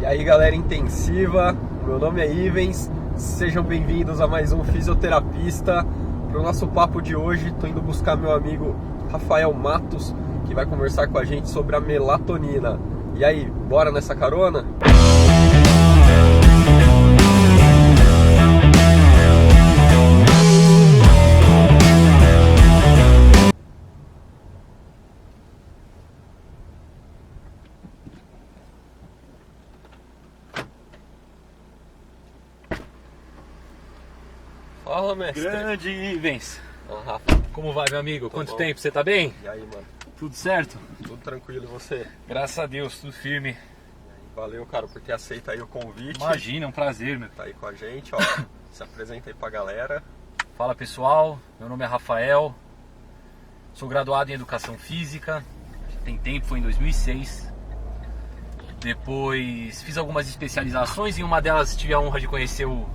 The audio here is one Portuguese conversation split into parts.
E aí, galera intensiva, meu nome é Ivens, sejam bem-vindos a mais um Fisioterapista. Para o nosso papo de hoje, estou indo buscar meu amigo Rafael Matos, que vai conversar com a gente sobre a melatonina. E aí, bora nessa carona? Fala, mestre. Grande Ivens. Fala, Rafa. Como vai, meu amigo? Tô Quanto bom. tempo? Você tá bem? E aí, mano? Tudo certo? Tudo tranquilo e você? Graças a Deus, tudo firme. Valeu, cara, por ter aceito aí o convite. Imagina, é um prazer, meu. Tá aí com a gente, ó. Se apresenta aí pra galera. Fala, pessoal. Meu nome é Rafael. Sou graduado em Educação Física. Tem tempo, foi em 2006. Depois fiz algumas especializações. Em uma delas tive a honra de conhecer o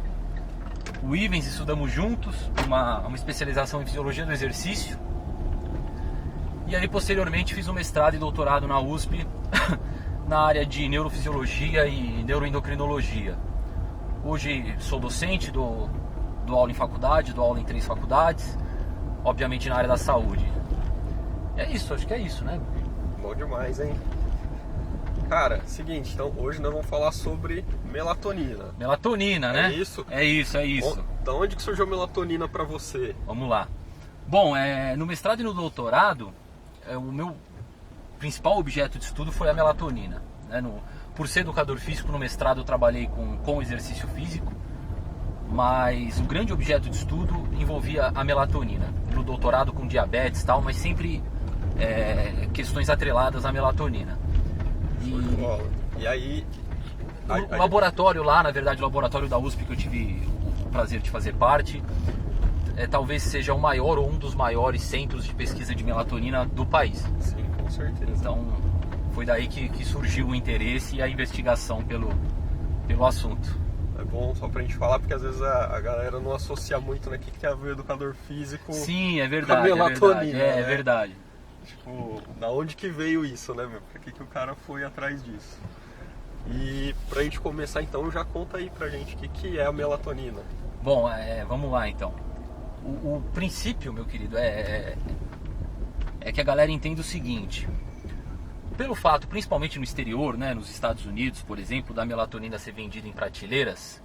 Ivens, estudamos juntos uma especialização em Fisiologia do Exercício. E aí posteriormente fiz um mestrado e doutorado na USP na área de Neurofisiologia e Neuroendocrinologia. Hoje sou docente, dou aula em faculdade, dou aula em 3 faculdades, obviamente na área da saúde. E é isso, acho que é isso, né? Bom demais, hein? Cara, seguinte, então hoje nós vamos falar sobre melatonina. Melatonina, né? É isso? É isso. Da onde que surgiu a melatonina pra você? Vamos lá. Bom, no mestrado e no doutorado, o meu principal objeto de estudo foi a melatonina. Né? Por ser educador físico, no mestrado eu trabalhei com exercício físico, mas o grande objeto de estudo envolvia a melatonina. No doutorado com diabetes e tal, mas sempre questões atreladas à melatonina. E aí... O laboratório lá, na verdade, o laboratório da USP que eu tive o prazer de fazer parte, talvez seja o maior ou um dos maiores centros de pesquisa de melatonina do país. Sim, com certeza. Então, foi daí que surgiu o interesse e a investigação pelo assunto. É bom só pra gente falar, porque às vezes a galera não associa muito, né? O que tem a ver o educador físico. Sim, é verdade. Com a melatonina, é né? verdade. Tipo, da onde que veio isso, né, meu? Por que o cara foi atrás disso? E pra gente começar então, já conta aí pra gente o que é a melatonina. Bom, vamos lá então. O princípio, meu querido, é que a galera entenda o seguinte. Pelo fato, principalmente no exterior, né, nos Estados Unidos, por exemplo, da melatonina ser vendida em prateleiras,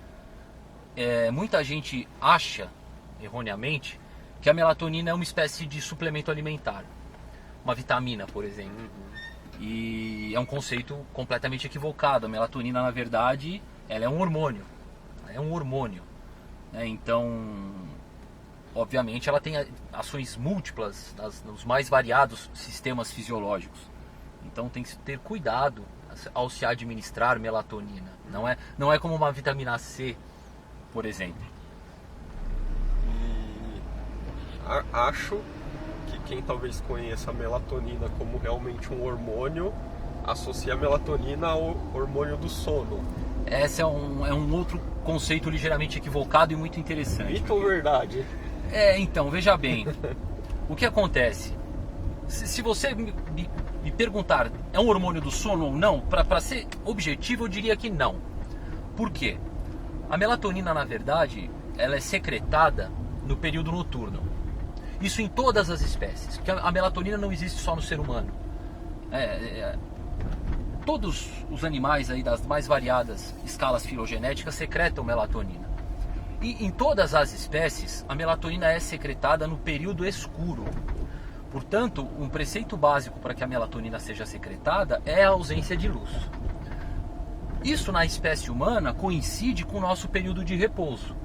muita gente acha, erroneamente, que a melatonina é uma espécie de suplemento alimentar. Uma vitamina, por exemplo. E é um conceito completamente equivocado. A melatonina, na verdade, ela é um hormônio. É um hormônio. Então, obviamente, ela tem ações múltiplas nos mais variados sistemas fisiológicos. Então, tem que se ter cuidado ao se administrar melatonina. Não é como uma vitamina C, por exemplo. E acho que quem talvez conheça a melatonina como realmente um hormônio, associa a melatonina ao hormônio do sono. Esse é um outro conceito ligeiramente equivocado e muito interessante. Mito ou verdade? Então, veja bem. O que acontece? Se você me perguntar, é um hormônio do sono ou não? Para ser objetivo, eu diria que não. Por quê? A melatonina, na verdade, ela é secretada no período noturno. Isso em todas as espécies, porque a melatonina não existe só no ser humano. Todos os animais aí das mais variadas escalas filogenéticas secretam melatonina. E em todas as espécies, a melatonina é secretada no período escuro. Portanto, um preceito básico para que a melatonina seja secretada é a ausência de luz. Isso na espécie humana coincide com o nosso período de repouso.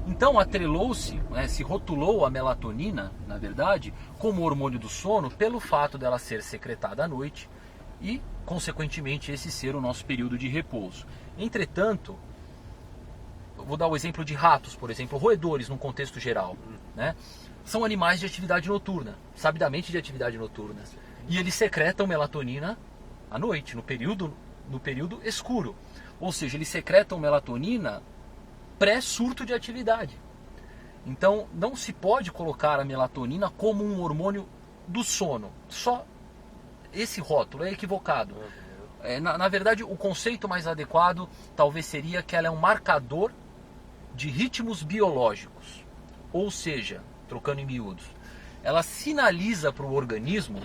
Então atrelou-se, se rotulou a melatonina, na verdade, como hormônio do sono pelo fato dela ser secretada à noite e, consequentemente, esse ser o nosso período de repouso. Entretanto, vou dar o exemplo de ratos, por exemplo, roedores num contexto geral, né? São animais de atividade noturna, sabidamente de atividade noturna. E eles secretam melatonina à noite, no período escuro. Ou seja, eles secretam melatonina pré-surto de atividade. Então, não se pode colocar a melatonina como um hormônio do sono. Só esse rótulo é equivocado. Na verdade, o conceito mais adequado talvez seria que ela é um marcador de ritmos biológicos. Ou seja, trocando em miúdos, ela sinaliza para o organismo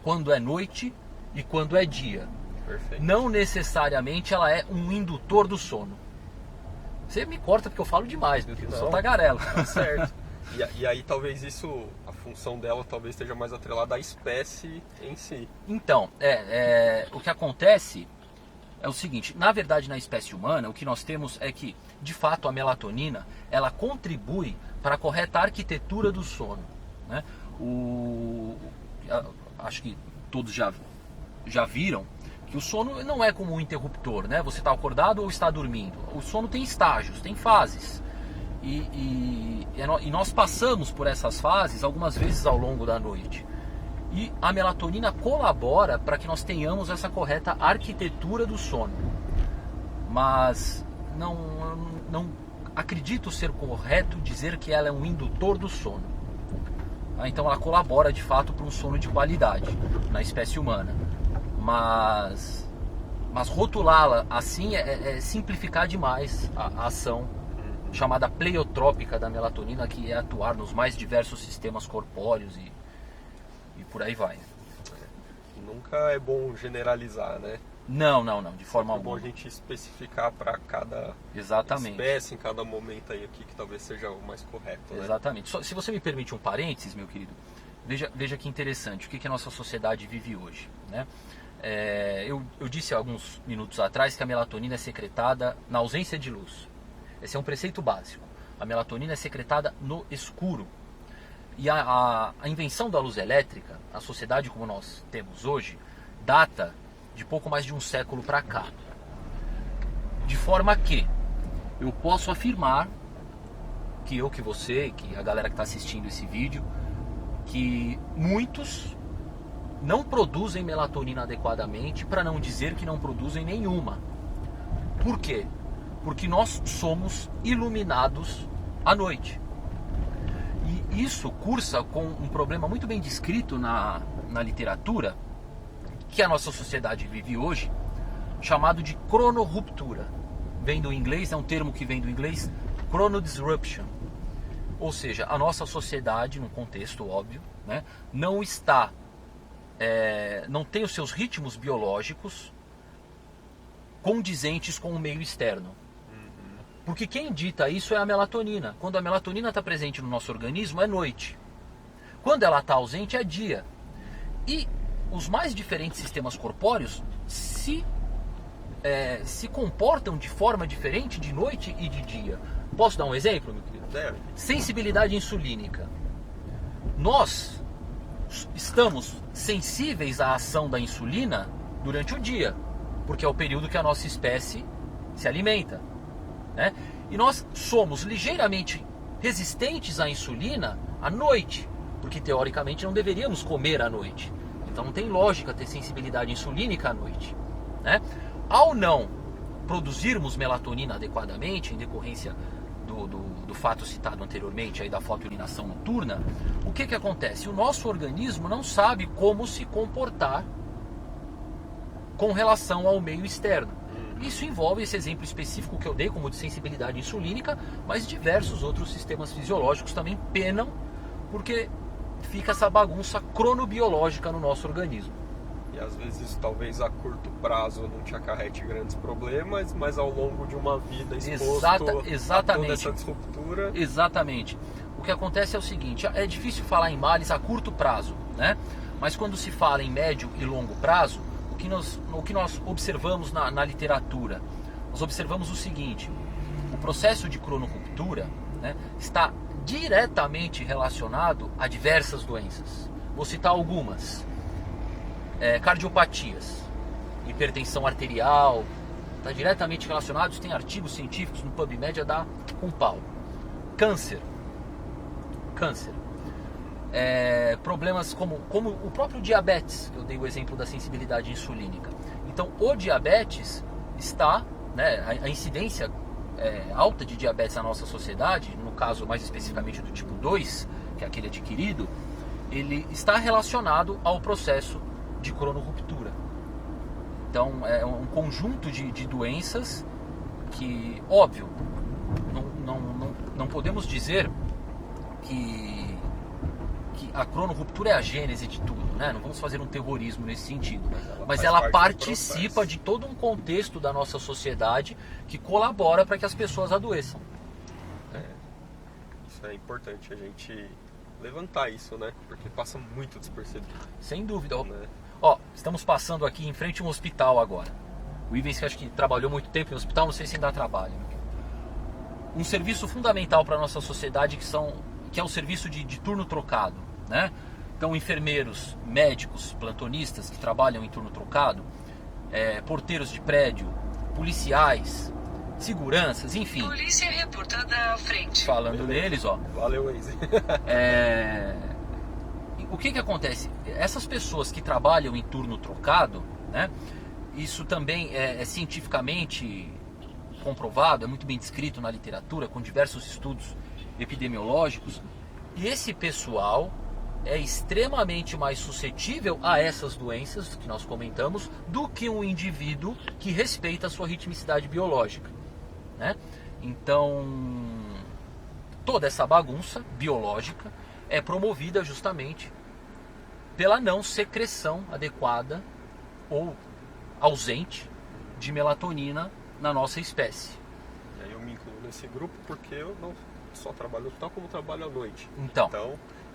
quando é noite e quando é dia. Perfeito. Não necessariamente ela é um indutor do sono. Você me corta porque eu falo demais, meu filho, eu sou tagarela. Tá certo. E aí talvez isso, a função dela talvez esteja mais atrelada à espécie em si. Então, o que acontece é o seguinte, na verdade na espécie humana o que nós temos é que, de fato, a melatonina, ela contribui para a correta arquitetura do sono, né? Acho que todos já viram que o sono não é como um interruptor, né? Você está acordado ou está dormindo. O sono tem estágios, tem fases. E nós passamos por essas fases algumas vezes ao longo da noite. E a melatonina colabora para que nós tenhamos essa correta arquitetura do sono. Mas não acredito ser correto dizer que ela é um indutor do sono. Então ela colabora de fato para um sono de qualidade na espécie humana. Mas rotulá-la assim é simplificar demais a ação chamada pleiotrópica da melatonina, que é atuar nos mais diversos sistemas corpóreos e por aí vai. Nunca é bom generalizar, né? Não, de forma alguma. É bom alguma. a gente especificar para cada Exatamente. espécie, em cada momento aí aqui, que talvez seja o mais correto, né? Exatamente. Se você me permite um parênteses, meu querido, veja que interessante, o que a nossa sociedade vive hoje, né? Eu disse há alguns minutos atrás que a melatonina é secretada na ausência de luz. Esse é um preceito básico. A melatonina é secretada no escuro. E a invenção da luz elétrica, a sociedade como nós temos hoje, data de pouco mais de um século para cá. De forma que eu posso afirmar que eu, que você, que a galera que está assistindo esse vídeo, que muitos não produzem melatonina adequadamente, para não dizer que não produzem nenhuma. Por quê? Porque nós somos iluminados à noite. E isso cursa com um problema muito bem descrito na literatura, que a nossa sociedade vive hoje, chamado de cronorruptura. Vem do inglês, é um termo que vem do inglês, chronodisruption. Ou seja, a nossa sociedade, num contexto óbvio, né, não tem os seus ritmos biológicos condizentes com o meio externo. Porque quem dita isso é a melatonina. Quando a melatonina está presente no nosso organismo, é noite. Quando ela está ausente, é dia. E os mais diferentes sistemas corpóreos se comportam de forma diferente de noite e de dia. Posso dar um exemplo, meu querido? Sensibilidade insulínica. Nós estamos sensíveis à ação da insulina durante o dia, porque é o período que a nossa espécie se alimenta, né? E nós somos ligeiramente resistentes à insulina à noite, porque teoricamente não deveríamos comer à noite. Então não tem lógica ter sensibilidade insulínica à noite, né? Ao não produzirmos melatonina adequadamente, em decorrência do fato citado anteriormente, aí da fotoilinação noturna, o que acontece? O nosso organismo não sabe como se comportar com relação ao meio externo. Isso envolve esse exemplo específico que eu dei, como de sensibilidade insulínica, mas diversos outros sistemas fisiológicos também penam, porque fica essa bagunça cronobiológica no nosso organismo. E às vezes, talvez a curto prazo não te acarrete grandes problemas, mas ao longo de uma vida exposto a toda essa disruptura... Exatamente. O que acontece é o seguinte, é difícil falar em males a curto prazo, né? Mas quando se fala em médio e longo prazo, o que nós observamos na literatura? Nós observamos o seguinte: o processo de cronorruptura, né, está diretamente relacionado a diversas doenças. Vou citar algumas. Cardiopatias, hipertensão arterial, está diretamente relacionado, tem artigos científicos no PubMed a dar com pau. Câncer. Problemas como o próprio diabetes, que eu dei o exemplo da sensibilidade insulínica. Então o diabetes está, né, a incidência alta de diabetes na nossa sociedade, no caso mais especificamente do tipo 2, que é aquele adquirido, ele está relacionado ao processo de cronorruptura. Então é um conjunto de doenças que, óbvio, não podemos dizer que a cronorruptura é a gênese de tudo, né? Não vamos fazer um terrorismo nesse sentido, mas ela participa de todo um contexto da nossa sociedade que colabora para que as pessoas adoeçam. Isso é importante a gente levantar isso, né? Porque passa muito despercebido. Sem dúvida. Né? Ó, estamos passando aqui em frente a um hospital agora. O Ivens, que acho que trabalhou muito tempo em hospital, não sei se ainda trabalha. Um serviço fundamental para a nossa sociedade que é o serviço de turno trocado, né? Então, enfermeiros, médicos, plantonistas que trabalham em turno trocado, porteiros de prédio, policiais, seguranças, enfim. Polícia reportada à frente. Falando neles, ó. Valeu, Waze. O que acontece? Essas pessoas que trabalham em turno trocado, né? Isso também é cientificamente comprovado, é muito bem descrito na literatura, com diversos estudos epidemiológicos. E esse pessoal é extremamente mais suscetível a essas doenças que nós comentamos do que um indivíduo que respeita a sua ritmicidade biológica, né? Então, toda essa bagunça biológica é promovida justamente pela não secreção adequada ou ausente de melatonina na nossa espécie. E aí eu me incluo nesse grupo porque eu não só trabalho tal como trabalho à noite. Então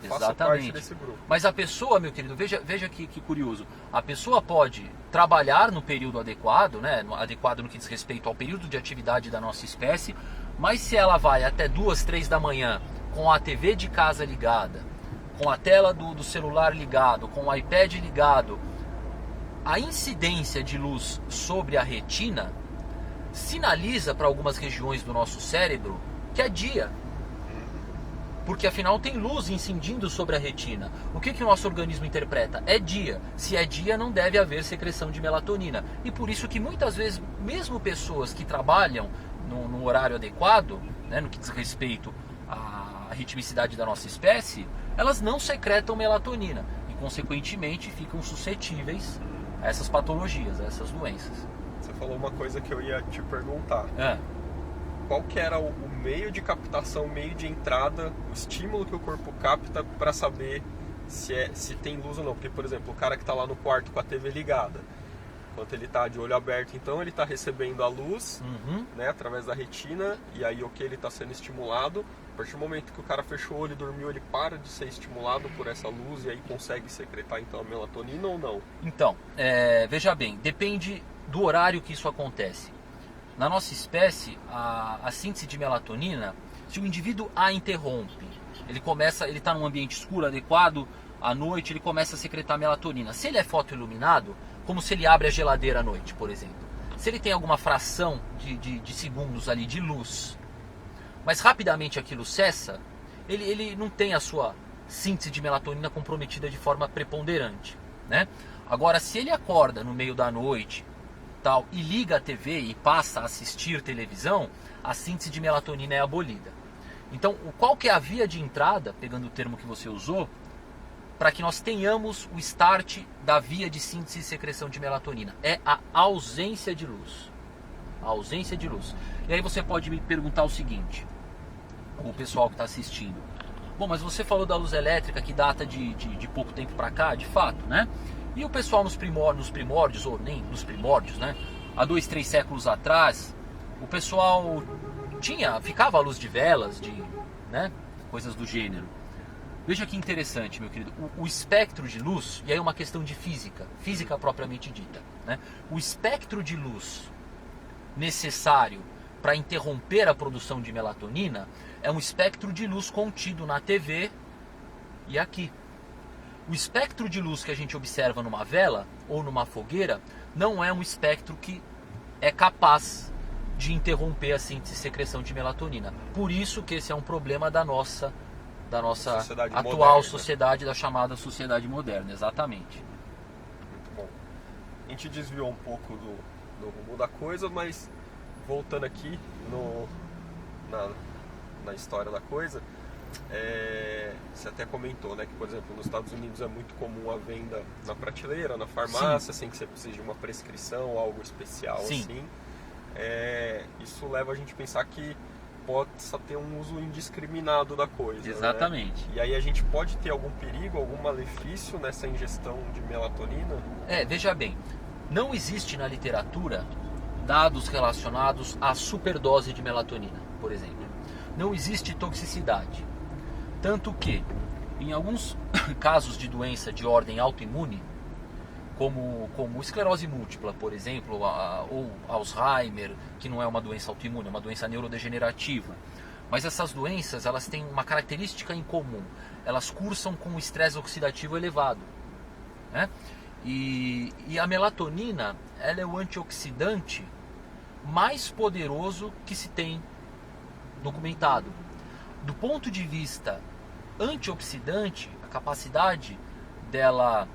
faço parte desse grupo. Mas a pessoa, meu querido, veja que curioso. A pessoa pode trabalhar no período adequado, né? Adequado no que diz respeito ao período de atividade da nossa espécie, mas se ela vai até 2, 3 da manhã com a TV de casa ligada, com a tela do celular ligado, com o iPad ligado, a incidência de luz sobre a retina sinaliza para algumas regiões do nosso cérebro que é dia. Porque afinal tem luz incidindo sobre a retina. O que o nosso organismo interpreta? É dia. Se é dia, não deve haver secreção de melatonina. E por isso que muitas vezes, mesmo pessoas que trabalham no horário adequado, né, no que diz respeito à ritmicidade da nossa espécie, elas não secretam melatonina. E consequentemente ficam suscetíveis a essas patologias, a essas doenças. Você falou uma coisa que eu ia te perguntar. Qual que era o meio de captação, o meio de entrada, o estímulo que o corpo capta para saber se tem luz ou não? Porque, por exemplo, o cara que está lá no quarto com a TV ligada, enquanto ele está de olho aberto, então ele está recebendo a luz, né, através da retina, e aí ele está sendo estimulado. A partir do momento que o cara fechou o olho e dormiu, ele para de ser estimulado por essa luz e aí consegue secretar então a melatonina ou não? Então, veja bem, depende do horário que isso acontece. Na nossa espécie, a síntese de melatonina, se o indivíduo a interrompe, ele está num ambiente escuro, adequado, à noite ele começa a secretar melatonina. Se ele é fotoiluminado, como se ele abre a geladeira à noite, por exemplo. Se ele tem alguma fração de segundos ali de luz, mas rapidamente aquilo cessa, ele não tem a sua síntese de melatonina comprometida de forma preponderante, né? Agora, se ele acorda no meio da noite e liga a TV e passa a assistir televisão, a síntese de melatonina é abolida. Então, qual que é a via de entrada, pegando o termo que você usou, para que nós tenhamos o start da via de síntese e secreção de melatonina? É a ausência de luz. A ausência de luz. E aí você pode me perguntar o seguinte, o pessoal que está assistindo: bom, mas você falou da luz elétrica que data de pouco tempo para cá, de fato, né? E o pessoal nos primórdios, ou nem nos primórdios, né? Há 2, 3 séculos atrás, o pessoal ficava à luz de velas, né? Coisas do gênero. Veja que interessante, meu querido. O espectro de luz, e aí é uma questão de física propriamente dita, né? O espectro de luz necessário para interromper a produção de melatonina é um espectro de luz contido na TV e aqui. O espectro de luz que a gente observa numa vela ou numa fogueira não é um espectro que é capaz de interromper a síntese e secreção de melatonina. Por isso que esse é um problema da nossa sociedade atual moderna. Sociedade, da chamada sociedade moderna, exatamente. Muito bom. A gente desviou um pouco do rumo da coisa, mas voltando aqui na história da coisa, você até comentou, né, que, por exemplo, nos Estados Unidos é muito comum a venda na prateleira, na farmácia, sem que você precise de uma prescrição, algo especial. Sim. Assim. Isso leva a gente a pensar que possa ter um uso indiscriminado da coisa. Exatamente. Né? E aí a gente pode ter algum perigo, algum malefício nessa ingestão de melatonina? Veja bem, não existe na literatura dados relacionados à superdose de melatonina, por exemplo. Não existe toxicidade. Tanto que, em alguns casos de doença de ordem autoimune, como esclerose múltipla, por exemplo, ou Alzheimer, que não é uma doença autoimune, é uma doença neurodegenerativa. Mas essas doenças, elas têm uma característica em comum. Elas cursam com um estresse oxidativo elevado, né? E a melatonina, ela é o antioxidante mais poderoso que se tem documentado. Do ponto de vista antioxidante, a capacidade dela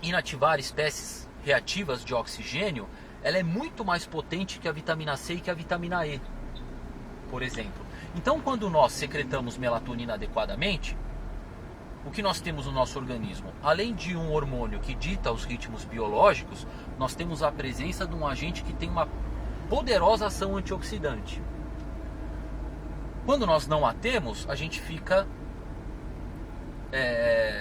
inativar espécies reativas de oxigênio, ela é muito mais potente que a vitamina C e que a vitamina E, por exemplo. Então, quando nós secretamos melatonina adequadamente, o que nós temos no nosso organismo? Além de um hormônio que dita os ritmos biológicos, nós temos a presença de um agente que tem uma poderosa ação antioxidante. Quando nós não a temos, a gente fica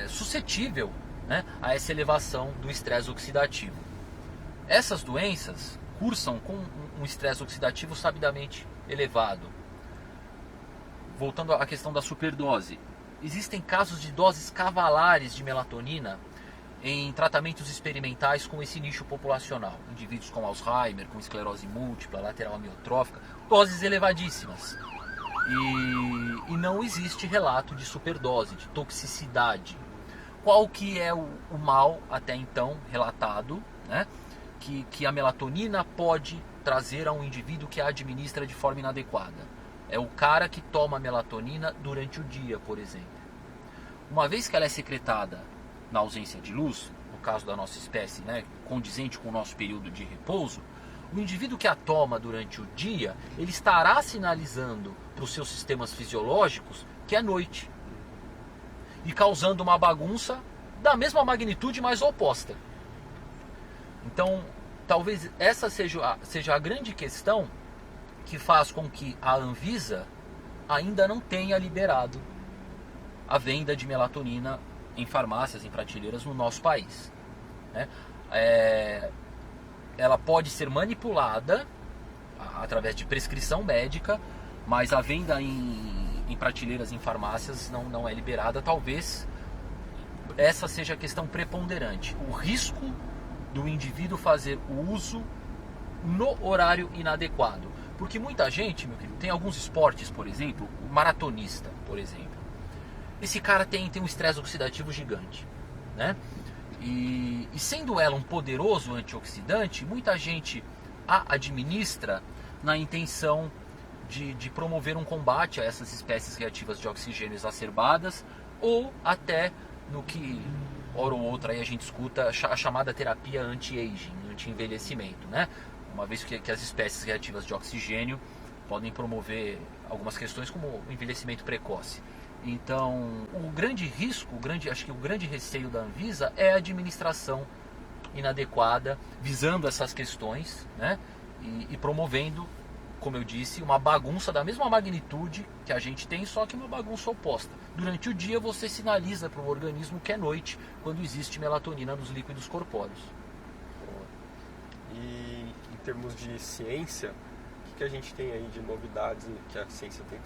suscetível, né, a essa elevação do estresse oxidativo. Essas doenças cursam com um estresse oxidativo sabidamente elevado. Voltando à questão da superdose, existem casos de doses cavalares de melatonina em tratamentos experimentais com esse nicho populacional. Indivíduos com Alzheimer, com esclerose múltipla, lateral amiotrófica, doses elevadíssimas. E não existe relato de superdose, de toxicidade. Qual que é o mal até então relatado, né, que a melatonina pode trazer a um indivíduo que a administra de forma inadequada? É o cara que toma melatonina durante o dia, por exemplo. Uma vez que ela é secretada na ausência de luz, no caso da nossa espécie, né, condizente com o nosso período de repouso, o indivíduo que a toma durante o dia, ele estará sinalizando para os seus sistemas fisiológicos que é noite. E causando uma bagunça da mesma magnitude, mas oposta. Então, talvez essa seja a grande questão que faz com que a Anvisa ainda não tenha liberado a venda de melatonina em farmácias, em prateleiras no nosso país, né? Ela pode ser manipulada através de prescrição médica, mas a venda em prateleiras, em farmácias, não é liberada. Talvez essa seja a questão preponderante. O risco do indivíduo fazer o uso no horário inadequado. Porque muita gente, meu querido, tem alguns esportes, por exemplo, o maratonista, por exemplo. Esse cara tem um estresse oxidativo gigante, né? E sendo ela um poderoso antioxidante, muita gente a administra na intenção de promover um combate a essas espécies reativas de oxigênio exacerbadas, ou até no que, hora ou outra, aí a gente escuta a chamada terapia anti-aging, anti-envelhecimento, né? Uma vez que as espécies reativas de oxigênio podem promover algumas questões como o envelhecimento precoce. Então, o grande risco, acho que o grande receio da Anvisa é a administração inadequada, visando essas questões, né? E promovendo, como eu disse, uma bagunça da mesma magnitude que a gente tem, só que uma bagunça oposta. Durante o dia você sinaliza para o organismo que é noite, quando existe melatonina nos líquidos corpóreos. E em termos de ciência, o que a gente tem aí de novidades que a ciência vem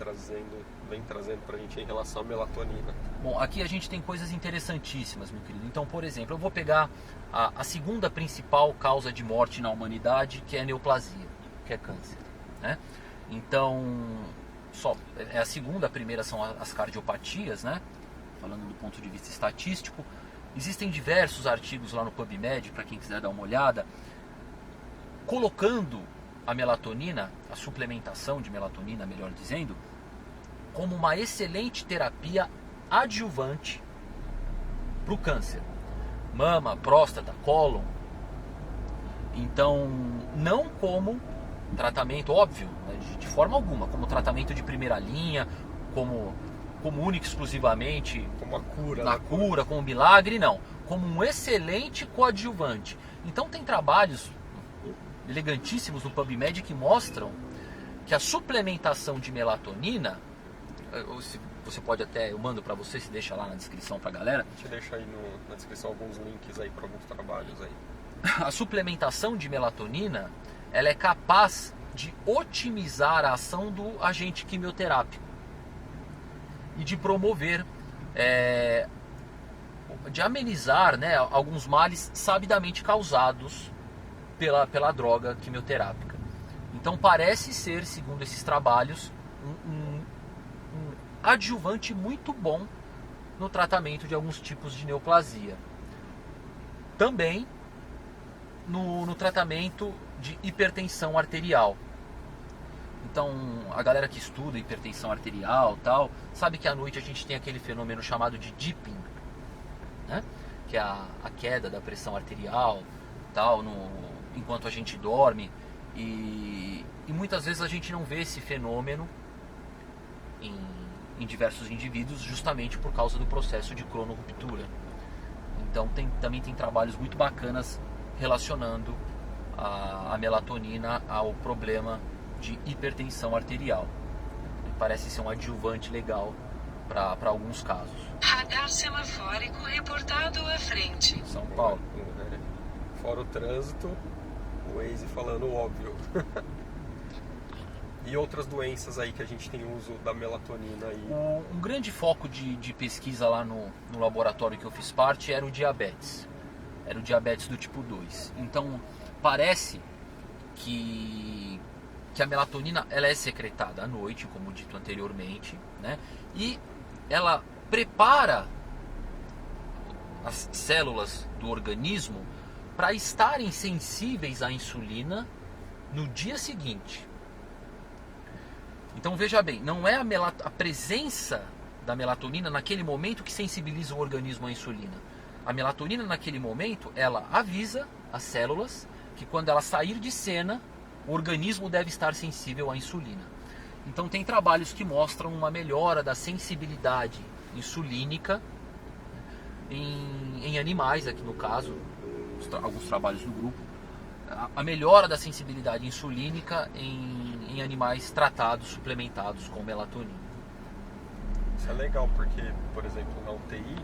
trazendo para a gente em relação à melatonina? Bom, aqui a gente tem coisas interessantíssimas, meu querido. Então, por exemplo, eu vou pegar a segunda principal causa de morte na humanidade, que é a neoplasia, que é câncer, né? Então, é a segunda, a primeira são as cardiopatias, né? Falando do ponto de vista estatístico. Existem diversos artigos lá no PubMed, para quem quiser dar uma olhada, colocando a melatonina, a suplementação de melatonina, melhor dizendo, como uma excelente terapia adjuvante para o câncer. Mama, próstata, cólon. Então, não como tratamento óbvio, né, de forma alguma, como tratamento de primeira linha, como como único exclusivamente Como a cura. na né? cura, como milagre, não. Como um excelente coadjuvante. Então tem trabalhos elegantíssimos no PubMed que mostram que a suplementação de melatonina, você pode até, eu mando para você, se deixa lá na descrição pra galera. A gente deixa aí na descrição alguns links aí para alguns trabalhos aí. A suplementação de melatonina, ela é capaz de otimizar a ação do agente quimioterápico e de promover, de amenizar, né, alguns males sabidamente causados pela droga quimioterápica. Então parece ser, segundo esses trabalhos, um adjuvante muito bom no tratamento de alguns tipos de neoplasia. Também no tratamento de hipertensão arterial. Então, a galera que estuda hipertensão arterial tal, sabe que à noite a gente tem aquele fenômeno chamado de dipping, né? Que é a queda da pressão arterial tal, enquanto a gente dorme. E muitas vezes a gente não vê esse fenômeno em diversos indivíduos justamente por causa do processo de cronorruptura. Então também tem trabalhos muito bacanas relacionando a melatonina ao problema de hipertensão arterial. E parece ser um adjuvante legal para alguns casos. Radar semafórico reportado à frente. São Paulo. Fora o trânsito, o Waze falando o óbvio. E outras doenças aí que a gente tem uso da melatonina aí. Um grande foco de pesquisa lá no laboratório que eu fiz parte era o diabetes. Era o diabetes do tipo 2. Então parece que a melatonina ela é secretada à noite, como dito anteriormente, né? E ela prepara as células do organismo para estarem sensíveis à insulina no dia seguinte. Então veja bem, não é a presença da melatonina naquele momento que sensibiliza o organismo à insulina. A melatonina naquele momento, ela avisa as células que quando ela sair de cena, o organismo deve estar sensível à insulina. Então tem trabalhos que mostram uma melhora da sensibilidade insulínica em animais, aqui no caso, alguns trabalhos do grupo, a melhora da sensibilidade insulínica em animais tratados, suplementados com melatonina. Isso é legal porque, por exemplo, na UTI,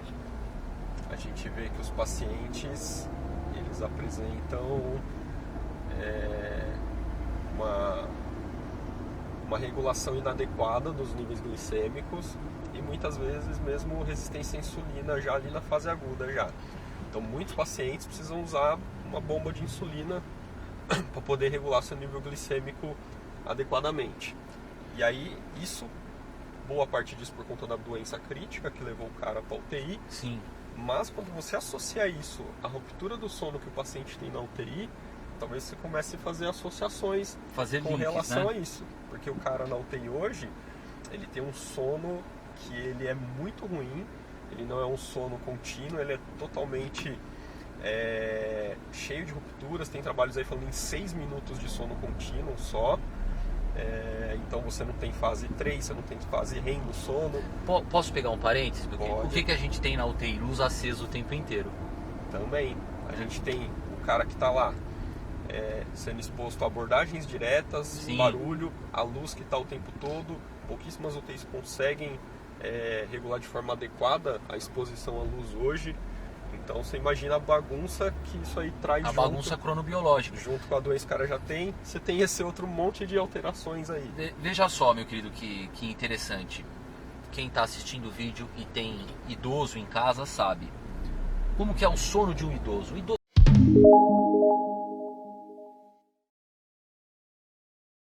a gente vê que os pacientes, eles apresentam uma regulação inadequada dos níveis glicêmicos e muitas vezes mesmo resistência à insulina já ali na fase aguda já. Então muitos pacientes precisam usar uma bomba de insulina para poder regular seu nível glicêmico adequadamente. E aí isso, boa parte disso por conta da doença crítica que levou o cara para a UTI. Sim. Mas quando você associa isso à ruptura do sono que o paciente tem na UTI, talvez você comece a fazer associações com links, relação né? a isso. Porque o cara na UTI hoje, ele tem um sono que ele é muito ruim, ele não é um sono contínuo, ele é totalmente cheio de rupturas. Tem trabalhos aí falando em 6 minutos de sono contínuo só. Então você não tem fase 3, você não tem fase REM do sono. Posso pegar um parênteses? Porque Pode. o que a gente tem na UTI? Luz acesa o tempo inteiro. Também, a gente tem o cara que está lá sendo exposto a abordagens diretas, Sim. barulho, a luz que está o tempo todo. Pouquíssimas UTIs conseguem regular de forma adequada a exposição à luz hoje. Então você imagina a bagunça que isso aí traz A bagunça cronobiológica. junto com a doença que o cara já tem. Você tem esse outro monte de alterações aí. Veja só, meu querido, que interessante. Quem está assistindo o vídeo e tem idoso em casa sabe. Como que é o sono de um idoso? O idoso